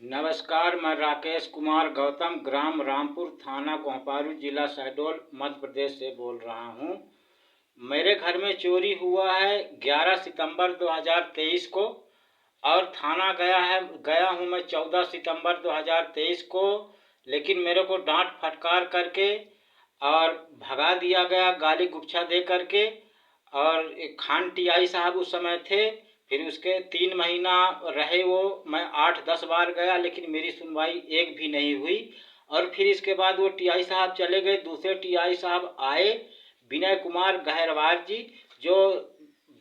नमस्कार, मैं राकेश कुमार गौतम, ग्राम रामपुर, थाना कोहपारू, जिला शहडोल, मध्य प्रदेश से बोल रहा हूँ। मेरे घर में चोरी हुआ है 11 सितंबर 2023 को और थाना गया हूँ मैं 14 सितंबर 2023 को, लेकिन मेरे को डांट फटकार करके और भगा दिया गया, गाली गुच्छा दे करके। और एक खान टीआई साहब उस समय थे। फिर उसके 3 महीना रहे वो, मैं 8-10 बार गया लेकिन मेरी सुनवाई एक भी नहीं हुई। और फिर इसके बाद वो टीआई साहब चले गए, दूसरे टीआई साहब आए, विनय कुमार गहरवार जी, जो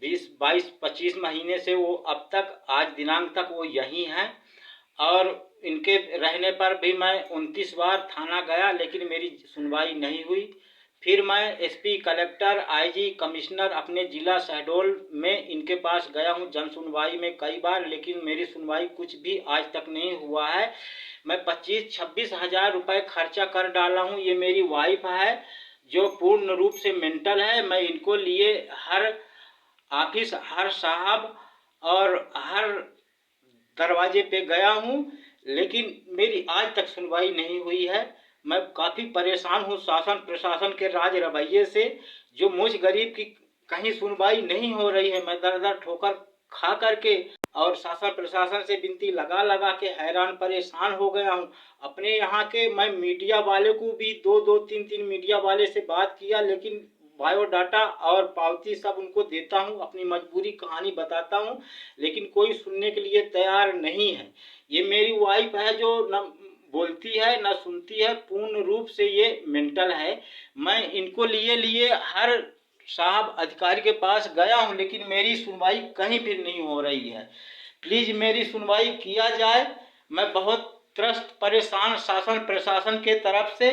20-22-25 महीने से वो अब तक आज दिनांक तक वो यहीं हैं। और इनके रहने पर भी मैं 29 बार थाना गया लेकिन मेरी सुनवाई नहीं हुई। फिर मैं एसपी, कलेक्टर, आईजी, कमिश्नर अपने ज़िला शहडोल में इनके पास गया हूं जन सुनवाई में कई बार, लेकिन मेरी सुनवाई कुछ भी आज तक नहीं हुआ है। मैं 25-26 हज़ार रुपये खर्चा कर डाला हूं। ये मेरी वाइफ है जो पूर्ण रूप से मेंटल है। मैं इनको लिए हर ऑफिस, हर साहब और हर दरवाजे पे गया हूँ, लेकिन मेरी आज तक सुनवाई नहीं हुई है। मैं काफ़ी परेशान हूँ शासन प्रशासन के राज रवैये से, जो मुझ गरीब की कहीं सुनवाई नहीं हो रही है। मैं दर दर ठोकर खा करके और शासन प्रशासन से विनती लगा लगा के हैरान परेशान हो गया हूँ। अपने यहाँ के मैं मीडिया वाले को भी 2-2, 3-3 मीडिया वाले से बात किया, लेकिन बायोडाटा और पावती सब उनको देता हूँ, अपनी मजबूरी कहानी बताता हूँ, लेकिन कोई सुनने के लिए तैयार नहीं है। ये मेरी वाइफ है जो न बोलती है न सुनती है, पूर्ण रूप से ये मेंटल है। मैं इनको लिए हर साहब अधिकारी के पास गया हूँ लेकिन मेरी सुनवाई कहीं भी नहीं हो रही है। प्लीज़ मेरी सुनवाई किया जाए। मैं बहुत त्रस्त परेशान शासन प्रशासन के तरफ से,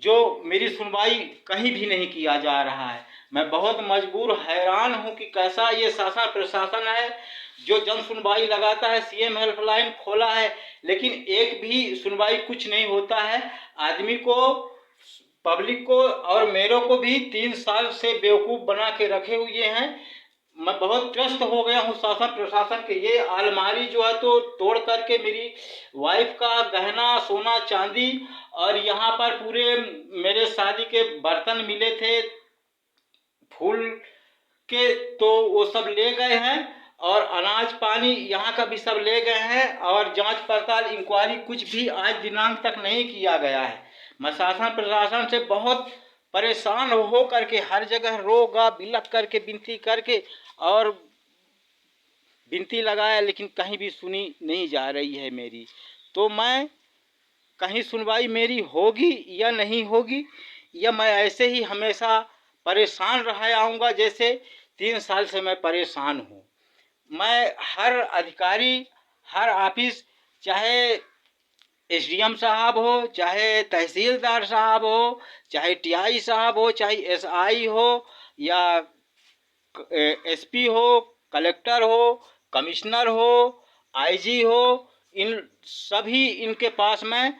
जो मेरी सुनवाई कहीं भी नहीं किया जा रहा है। मैं बहुत मजबूर हैरान हूँ कि कैसा ये शासन प्रशासन है जो जन सुनवाई लगाता है। सीएम हेल्पलाइन खोला है लेकिन एक भी सुनवाई कुछ नहीं होता है। आदमी को, पब्लिक को और मेरे को भी 3 साल से बेवकूफ़ बना के रखे हुए हैं। मैं बहुत त्रस्त हो गया हूँ शासन प्रशासन के। ये अलमारी जो है तो तोड़ करके मेरी वाइफ का गहना, सोना चांदी और यहाँ पर पूरे मेरे शादी के बर्तन मिले थे फूल के, तो वो सब ले गए हैं। और अनाज पानी यहाँ का भी सब ले गए हैं। और जांच पड़ताल इंक्वायरी कुछ भी आज दिनांक तक नहीं किया गया है। मैं शासन प्रशासन से बहुत परेशान हो करके हर जगह रोगा बिलख करके विनती करके और विनती लगाया, लेकिन कहीं भी सुनी नहीं जा रही है मेरी। तो मैं कहीं सुनवाई मेरी होगी या नहीं होगी, या मैं ऐसे ही हमेशा परेशान रह आऊँगा जैसे 3 साल से मैं परेशान हूँ। मैं हर अधिकारी, हर ऑफिस, चाहे एसडीएम साहब हो, चाहे तहसीलदार साहब हो, चाहे टीआई साहब हो, चाहे एसआई हो या एसपी हो, कलेक्टर हो, कमिश्नर हो, आईजी हो, इन सभी इनके पास मैं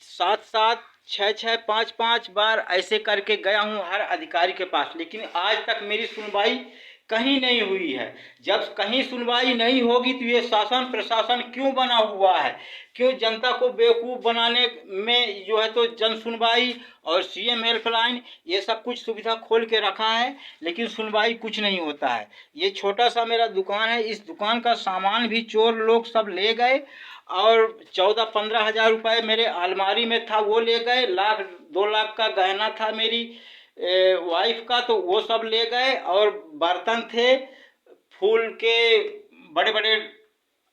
7-7, 6-6, 5-5 बार ऐसे करके गया हूँ हर अधिकारी के पास, लेकिन आज तक मेरी सुनवाई कहीं नहीं हुई है। जब कहीं सुनवाई नहीं होगी तो ये शासन प्रशासन क्यों बना हुआ है? क्यों जनता को बेवकूफ़ बनाने में जो है तो जन सुनवाई और सीएम हेल्पलाइन ये सब कुछ सुविधा खोल के रखा है, लेकिन सुनवाई कुछ नहीं होता है। ये छोटा सा मेरा दुकान है, इस दुकान का सामान भी चोर लोग सब ले गए और 14-15 हज़ार रुपये मेरे अलमारी में था वो ले गए। 1-2 लाख का गहना था मेरी वाइफ का, तो वो सब ले गए। और बर्तन थे फूल के, बड़े बड़े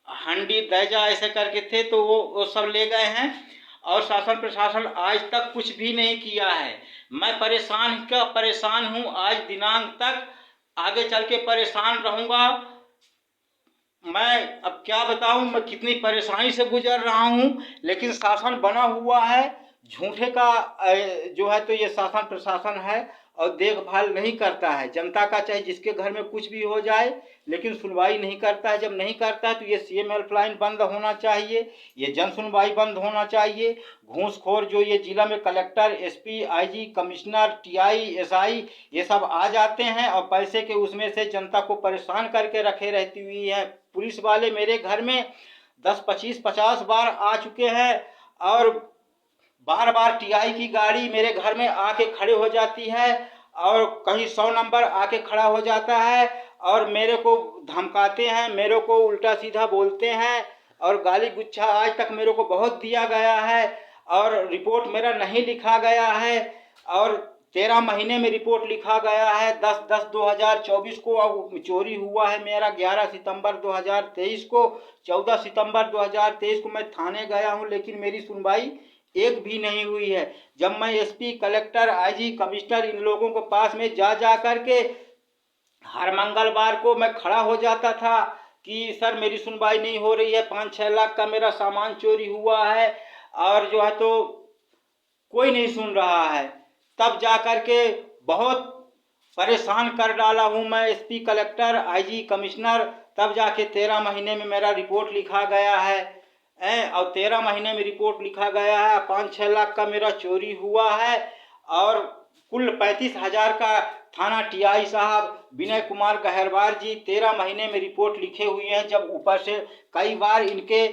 हंडी दैजा ऐसे करके थे, तो वो सब ले गए हैं। और शासन प्रशासन आज तक कुछ भी नहीं किया है। मैं परेशान हूँ आज दिनांक तक, आगे चल के परेशान रहूँगा। मैं अब क्या बताऊं, मैं कितनी परेशानी से गुजर रहा हूं, लेकिन शासन बना हुआ है झूठे का। जो है तो ये शासन प्रशासन है और देखभाल नहीं करता है जनता का, चाहे जिसके घर में कुछ भी हो जाए, लेकिन सुनवाई नहीं करता है। जब नहीं करता है तो ये सीएम हेल्पलाइन बंद होना चाहिए, ये जन सुनवाई बंद होना चाहिए। घूसखोर जो ये जिला में collector, SP, IG, commissioner, TI, SI ये सब आ जाते हैं और पैसे के उसमें से जनता को परेशान करके रखे रहती हुई है। पुलिस वाले मेरे घर में 10, 25, 50 बार आ चुके हैं और बार बार टीआई की गाड़ी मेरे घर में आके खड़े हो जाती है और कहीं 100 नंबर आके खड़ा हो जाता है और मेरे को धमकाते हैं, मेरे को उल्टा सीधा बोलते हैं और गाली गुच्छा आज तक मेरे को बहुत दिया गया है और रिपोर्ट मेरा नहीं लिखा गया है और 13 महीने में रिपोर्ट लिखा गया है। 10/10/2024 को अब चोरी हुआ है मेरा 11 सितंबर 2023 को। 14 सितंबर 2023 को मैं थाने गया हूँ लेकिन मेरी सुनवाई एक भी नहीं हुई है। जब मैं एसपी, कलेक्टर, आईजी, कमिश्नर इन लोगों को पास में जा करके हर मंगलवार को मैं खड़ा हो जाता था कि सर मेरी सुनवाई नहीं हो रही है, 5-6 लाख का मेरा सामान चोरी हुआ है और जो है तो कोई नहीं सुन रहा है। तब जा कर के बहुत परेशान कर डाला हूँ मैं एसपी, कलेक्टर, आईजी, कमिश्नर। तब जाके 13 महीने में मेरा रिपोर्ट लिखा गया है और 13 महीने में रिपोर्ट लिखा गया है। 5-6 लाख का मेरा चोरी हुआ है और कुल 35,000 का थाना टीआई साहब विनय कुमार गहरवार जी 13 महीने में रिपोर्ट लिखे हुए हैं। जब ऊपर से कई बार इनके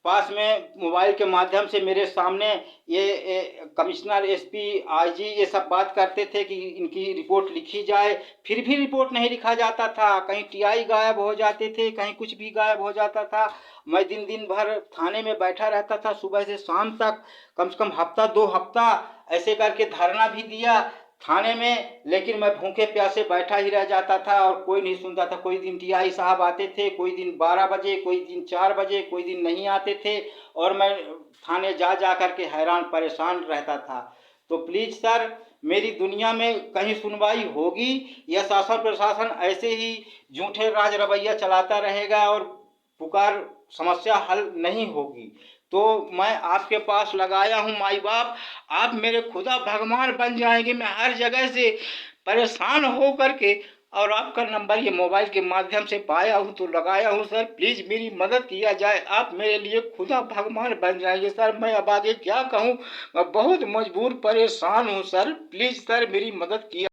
पास में मोबाइल के माध्यम से मेरे सामने ये कमिश्नर, एसपी, आईजी ये सब बात करते थे कि इनकी रिपोर्ट लिखी जाए, फिर भी रिपोर्ट नहीं लिखा जाता था। कहीं टीआई गायब हो जाते थे, कहीं कुछ भी गायब हो जाता था। मैं दिन भर थाने में बैठा रहता था, सुबह से शाम तक, कम से कम हफ्ता 2 हफ्ता ऐसे करके धरना भी दिया थाने में, लेकिन मैं भूखे प्यासे बैठा ही रह जाता था और कोई नहीं सुनता था। कोई दिन टीआई साहब आते थे, कोई दिन 12 बजे, कोई दिन 4 बजे, कोई दिन नहीं आते थे और मैं थाने जा करके हैरान परेशान रहता था। तो प्लीज़ सर, मेरी दुनिया में कहीं सुनवाई होगी या शासन प्रशासन ऐसे ही झूठे राज रवैया चलाता रहेगा और पुकार समस्या हल नहीं होगी? तो मैं आपके पास लगाया हूँ माई बाप, आप मेरे खुदा भगवान बन जाएंगे। मैं हर जगह से परेशान हो करके और आपका नंबर ये मोबाइल के माध्यम से पाया हूँ तो लगाया हूँ। सर प्लीज़ मेरी मदद किया जाए, आप मेरे लिए खुदा भगवान बन जाएंगे। सर मैं अब आगे क्या कहूँ, मैं बहुत मजबूर परेशान हूँ सर, प्लीज़ सर मेरी मदद किया